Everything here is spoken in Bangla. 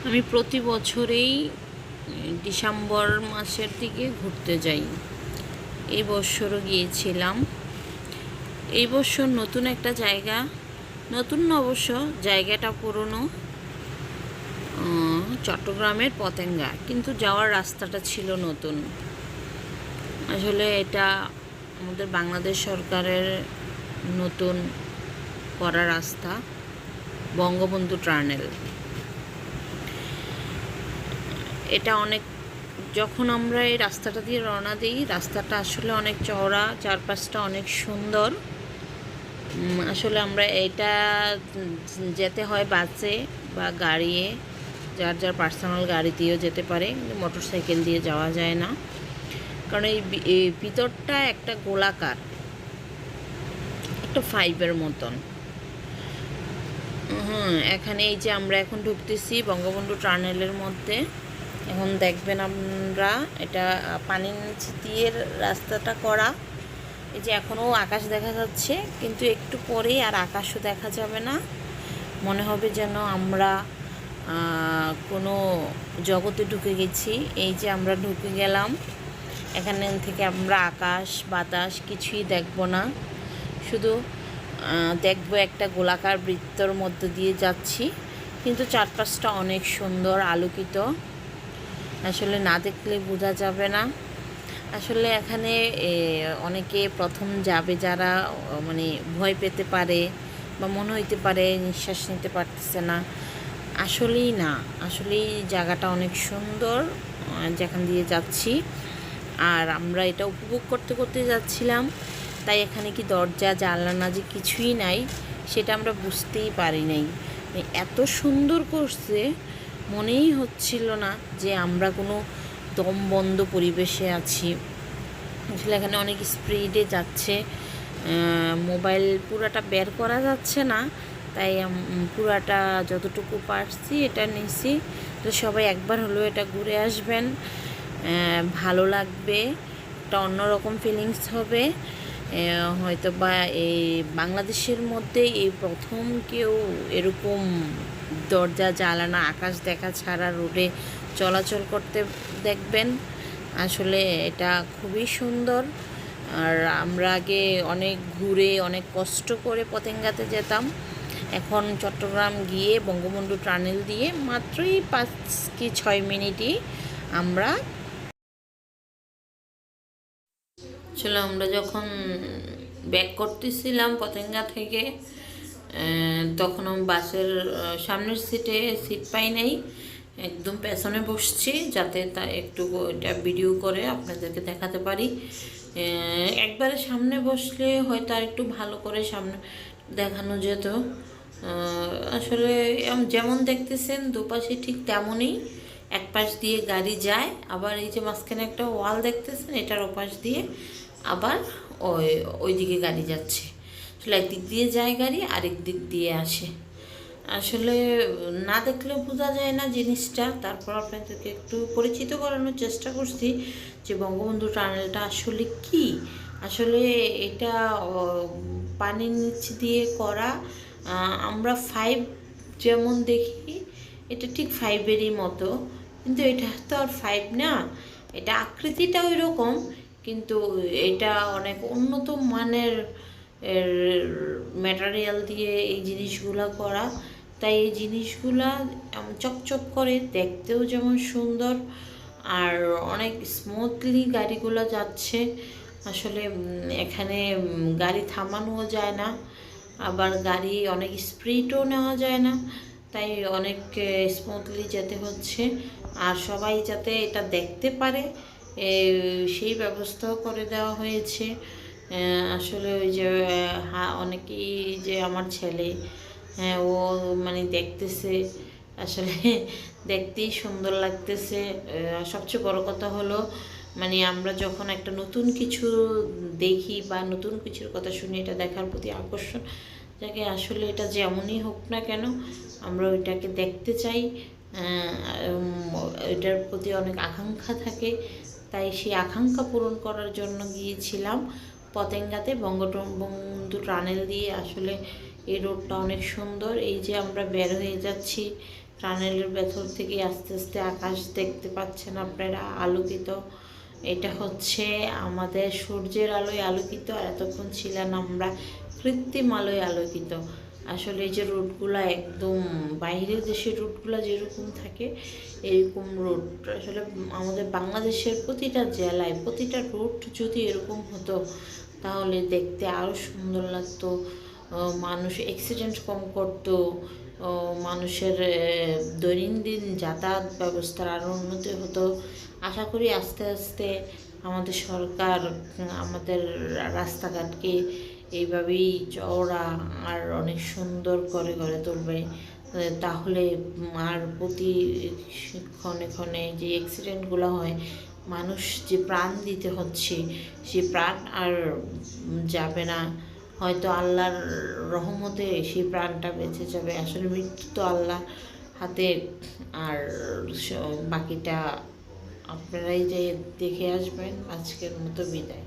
আমি প্রতি বছরেই ডিসেম্বর মাসের দিকে ঘুরতে যাই। এই বছরও গিয়েছিলাম। এই বছর নতুন একটা জায়গা, নতুন না অবশ্য, জায়গাটা পুরনো, চট্টগ্রামের পতেঙ্গা, কিন্তু যাওয়ার রাস্তাটা ছিল নতুন। আসলে এটা আমাদের বাংলাদেশ সরকারের নতুন করা রাস্তা, বঙ্গবন্ধু টানেল। এটা অনেক, যখন আমরা এই রাস্তাটা দিয়ে রওনা দিই, রাস্তাটা আসলে অনেক চওড়া, চারপাশটা অনেক সুন্দর। আসলে আমরা এটা যেতে হয় বাসে বা গাড়িয়ে, যার যার পার্সোনাল গাড়ি দিয়েও যেতে পারে, কিন্তু মোটর সাইকেল দিয়ে যাওয়া যায় না, কারণ এই ভিতরটা একটা গোলাকার, একটা ফাইবের মতন। এখানে এই যে আমরা এখন ঢুকতেছি বঙ্গবন্ধু টানেলের মধ্যে। এখন দেখবেন আমরা, এটা পানির নিচে দিয়ে রাস্তাটা করা। এই যে এখনও আকাশ দেখা যাচ্ছে, কিন্তু একটু পরেই আর আকাশও দেখা যাবে না। মনে হবে যেন আমরা কোনো জগতে ঢুকে গেছি। এই যে আমরা ঢুকে গেলাম, এখানে থেকে আমরা আকাশ বাতাস কিছুই দেখব না, শুধু দেখবো একটা গোলাকার বৃত্তর মধ্যে দিয়ে যাচ্ছি, কিন্তু চারপাশটা অনেক সুন্দর আলোকিত। আসলে না দেখলে বোঝা যাবে না। আসলে এখানে অনেকে প্রথম যাবে, যারা মানে ভয় পেতে পারে বা মনে হইতে পারে নিঃশ্বাস নিতে পারতেছে না, আসলেই না, আসলেই জায়গাটা অনেক সুন্দর যেখান দিয়ে যাচ্ছি। আর আমরা এটা উপভোগ করতে করতে যাচ্ছিলাম, তাই এখানে কি দরজা জানলা যে কিছুই নাই সেটা আমরা বুঝতেই পারি নাই। এত সুন্দর করছে, মনেই হচ্ছিল না যে আমরা কোনো দমবন্ধ পরিবেশে আছি। আসলে এখানে অনেক স্পিডে যাচ্ছে, মোবাইল পুরাটা বের করা যাচ্ছে না, তাই পুরাটা যতটুকু পারছি এটা নিছি। তো সবাই একবার হলেও এটা ঘুরে আসবেন, ভালো লাগবে, একটা অন্যরকম ফিলিংস হবে। হয়তো বা এই বাংলাদেশের মধ্যে এই প্রথম কেউ এরকম দরজা জানালা আকাশ দেখা ছাড়া রোডে চলাচল করতে দেখবেন। আসলে এটা খুবই সুন্দর। আর আমরা আগে অনেক ঘুরে অনেক কষ্ট করে পতেঙ্গাতে যেতাম, এখন চট্টগ্রাম গিয়ে বঙ্গবন্ধু টানেল দিয়ে মাত্রই 5 কি 6 মিনিটই আমরা। আসলে আমরা যখন ব্যাক করতেছিলাম পতেঙ্গা থেকে, তখন আমি বাসের সামনের সিটে সিট পাই নাই, একদম পেছনে বসছি, যাতে তা একটু এটা ভিডিও করে আপনাদেরকে দেখাতে পারি। একবারে সামনে বসলে হয়তো আর একটু ভালো করে সামনে দেখানো যেত। আসলে যেমন দেখতেছেন দুপাশে ঠিক তেমনই, এক পাশ দিয়ে গাড়ি যায়, আবার এই যে মাঝখানে একটা ওয়াল দেখতেছেন, এটার ওপাশ দিয়ে আবার ওইদিকে গাড়ি যাচ্ছে। আসলে একদিক দিয়ে যায় গাড়ি, আরেক দিক দিয়ে আসে। আসলে না দেখলে বোঝা যায় না জিনিসটা। তারপর আপনাদেরকে একটু পরিচিত করানোর চেষ্টা করছি যে বঙ্গবন্ধু টানেলটা আসলে কি। আসলে এটা পানির নিচ দিয়ে করা। আমরা 5 যেমন দেখি, এটা ঠিক 5-এরই মতো, কিন্তু এটা তো আর 5 না, এটা আকৃতিটা ওই রকম, কিন্তু এটা অনেক উন্নত মানের ম্যাটেরিয়াল দিয়ে এই জিনিসগুলো করা। তাই এই জিনিসগুলা চকচক করে, দেখতেও যেমন সুন্দর, আর অনেক স্মুথলি গাড়িগুলো যাচ্ছে। আসলে এখানে গাড়ি থামানোও যায় না, আবার গাড়ি অনেক স্পিডও নেওয়া যায় না, তাই অনেক স্মুথলি যেতে হচ্ছে। আর সবাই যাতে এটা দেখতে পারে সেই ব্যবস্থাও করে দেওয়া হয়েছে। আসলে ওই যে অনেকেই, যে আমার ছেলে, হ্যাঁ, ও মানে দেখতেছে, আসলে দেখতেই সুন্দর লাগতেছে। সবচেয়ে বড় কথা হলো, মানে আমরা যখন একটা নতুন কিছু দেখি বা নতুন কিছুর কথা শুনি, এটা দেখার প্রতি আকর্ষণ যাকে, আসলে এটা যেমনই হোক না কেন আমরা ওইটাকে দেখতে চাই, এটার প্রতি অনেক আকাঙ্ক্ষা থাকে। তাই সেই আকাঙ্ক্ষা পূরণ করার জন্য গিয়েছিলাম পতেঙ্গাতে বঙ্গবন্ধু টানেল দিয়ে। আসলে এই রোডটা অনেক সুন্দর। এই যে আমরা বের হয়ে যাচ্ছি টানেলের ভেতর থেকে আস্তে আস্তে আকাশ দেখতে পাচ্ছেন আপনারা আলোকিত। এটা হচ্ছে আমাদের সূর্যের আলোয় আলোকিত, আর এতক্ষণ ছিলাম আমরা কৃত্রিম আলোয় আলোকিত। আসলে এই যে রুটগুলো একদম বাইরের দেশের রুটগুলো যেরকম থাকে এরকম রুট আসলে আমাদের বাংলাদেশের প্রতিটা জেলায় প্রতিটা রুট যদি এরকম হতো তাহলে দেখতে আরও সুন্দর লাগতো। মানুষ অ্যাক্সিডেন্ট কম করতো, মানুষের দৈনন্দিন যাতায়াত ব্যবস্থার আরও উন্নতি হতো। আশা করি আস্তে আস্তে আমাদের সরকার আমাদের রাস্তাঘাটকে এইভাবেই চওড়া আর অনেক সুন্দর করে গড়ে তুলবে। তাহলে আর প্রতি ক্ষণে ক্ষণে যে অ্যাক্সিডেন্টগুলো হয়, মানুষ যে প্রাণ দিতে হচ্ছে সে প্রাণ আর যাবে না। হয়তো আল্লাহর রহমতে সেই প্রাণটা বেঁচে যাবে। আসলে মৃত্যু তো আল্লাহ হাতে, আর বাকিটা আপনারাই যে দেখে আসবেন। আজকের মতো বিদায়।